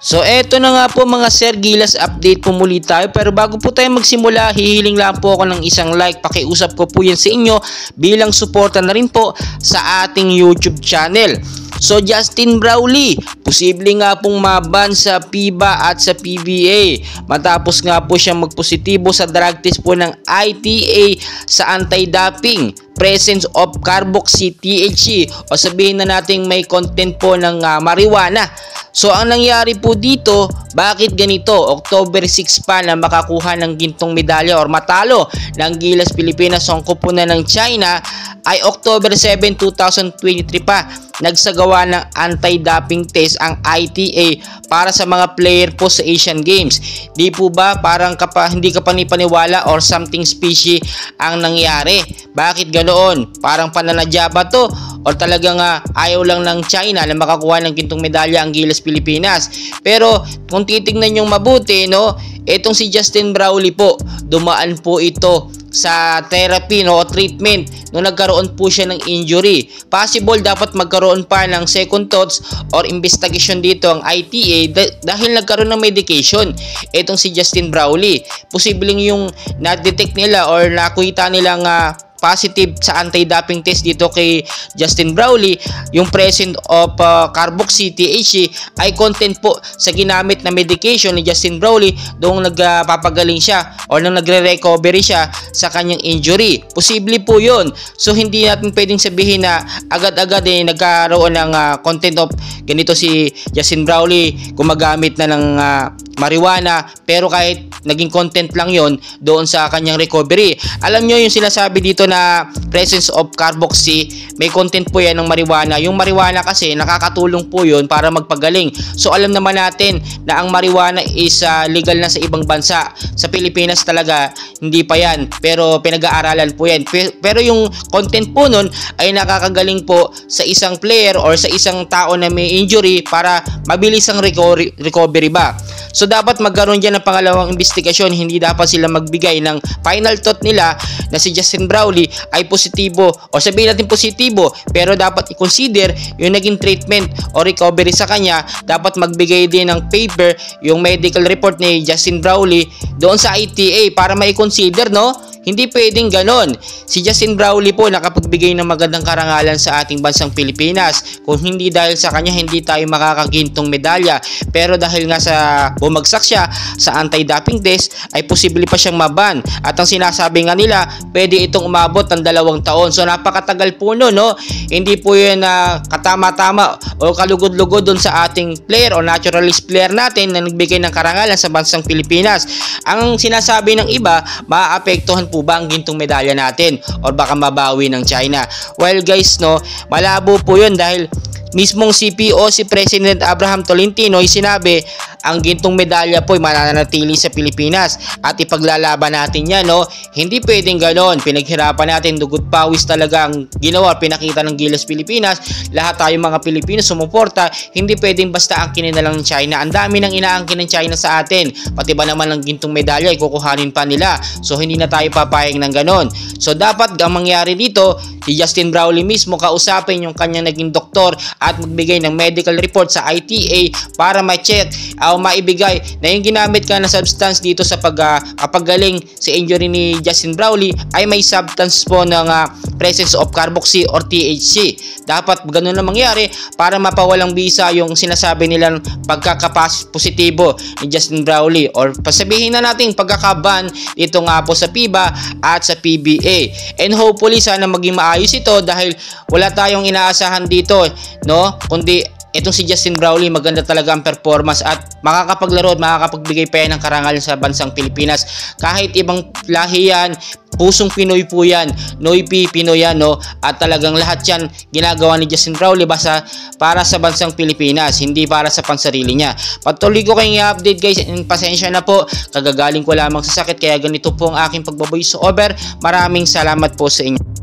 So eto na nga po mga Sir Gilas, update po muli tayo, pero bago po tayo magsimula, hihiling lang po ako ng isang like. Pakiusap ko po yan sa inyo bilang suporta na rin po sa ating YouTube channel. So Justin Brownlee, posible nga pong maban sa FIBA at sa PBA matapos nga po siya magpositibo sa drug test po ng ITA sa anti-doping presence of carboxy THC, o sabihin na natin may content po ng marijuana. So ang nangyari po dito, bakit ganito? October 6 pa na makakuha ng gintong medalya or matalo ng Gilas Pilipinas ang koponan ng China, ay October 7, 2023 pa nagsagawa ng anti-doping test ang ITA para sa mga player po sa Asian Games. Di po ba parang hindi ka panipaniwala or something fishy ang nangyari? Bakit ganoon? Parang pananadya ba to? O talagang ayaw lang ng China na makakuha ng gintong medalya ang Gilas Pilipinas? Pero kung titignan yung mabuti, no, etong si Justin Brownlee po, dumaan po ito sa therapy, no, o treatment nung nagkaroon po siya ng injury. Possible dapat magkaroon pa ng second thoughts or investigation dito ang ITA dahil nagkaroon ng medication etong si Justin Brownlee. Posibleng yung na-detect nila or nakita nilang positive sa anti-doping test dito kay Justin Brownlee, yung presence of carboxy THC ay content po sa ginamit na medication ni Justin Brownlee doong nagpapagaling siya o nang nagre-recovery siya sa kanyang injury. Posible po yun. So hindi natin pwedeng sabihin na agad-agad nagkaroon ng content of ganito si Justin Brownlee, gumagamit na ng marijuana, pero kahit naging content lang yon doon sa kanyang recovery. Alam nyo yung sinasabi dito na presence of carboxy, may content po yan ng marijuana. Yung marijuana kasi nakakatulong po yun para magpagaling. So alam naman natin na ang marijuana is legal na sa ibang bansa. Sa Pilipinas talaga hindi pa yan, pero pinag-aaralan po yan. Pero yung content po nun ay nakakagaling po sa isang player or sa isang tao na may injury para mabilis ang recovery ba. So dapat magkaroon dyan ng pangalawang investigasyon. Hindi dapat sila magbigay ng final thought nila na si Justin Brownlee ay positibo, o sabihin natin positibo, pero dapat i-consider yung naging treatment o recovery sa kanya. Dapat magbigay din ng paper yung medical report ni Justin Brownlee doon sa ITA para mai-consider, no? Hindi pwedeng ganon. Si Justin Brownlee po nakapagbigay ng magandang karangalan sa ating bansang Pilipinas. Kung hindi dahil sa kanya, hindi tayo makakagintong medalya. Pero dahil nga sa bumagsak siya sa anti-doping test, ay posible pa siyang maban. At ang sinasabi nga nila, pwede itong umabot ng 2 taon. So napakatagal po no, no? Hindi po yun katama-tama o kalugod-lugod dun sa ating player o naturalist player natin na nagbigay ng karangalan sa bansang Pilipinas. Ang sinasabi ng iba, maaapektuhan po ba ang gintong medalya natin or baka mabawi ng China? Well guys, no, malabo po yun dahil mismong CPO, si President Abraham Tolentino, ay sinabi ang gintong medalya po ay mananatili sa Pilipinas at ipaglalaban natin yan, no? Hindi pwedeng ganon. Pinaghirapan natin, dugot pawis talaga ang ginawa, pinakita ng Gilas Pilipinas. Lahat tayo mga Pilipino sumuporta. Hindi pwedeng basta angkinin na lang ng China. Ang dami nang inaangkin ng China sa atin. Pati ba naman ang gintong medalya ay kukuhanin pa nila. So hindi na tayo papayag ng ganon. So dapat ang mangyari dito, si Justin Brownlee mismo kausapin yung kanyang naging doktor at magbigay ng medical report sa ITA para ma-check o maibigay na yung ginamit ka na substance dito sa paggaling sa injury ni Justin Brownlee ay may substance po ng presence of carboxy or THC. Dapat ganun na mangyari para mapawalang bisa yung sinasabi nilang pagkakapositibo ni Justin Brownlee, or pasabihin na natin pagkakaban dito nga po sa FIBA at sa PBA. And hopefully sana maging maayos ito dahil wala tayong inaasahan dito, no? Kundi itong si Justin Brownlee, maganda talaga ang performance at makakapaglaro at makakapagbigay pa yan ng karangalan sa bansang Pilipinas. Kahit ibang lahi yan, pusong Pinoy po yan, Noipi Pinoy yan, no? At talagang lahat yan ginagawa ni Justin Brownlee basta para sa bansang Pilipinas, hindi para sa pansarili niya. Patuloy ko kayong i-update guys, pasensya na po, kagagaling ko lamang sa sakit kaya ganito po ang aking pagbaboy over. Maraming salamat po sa inyo.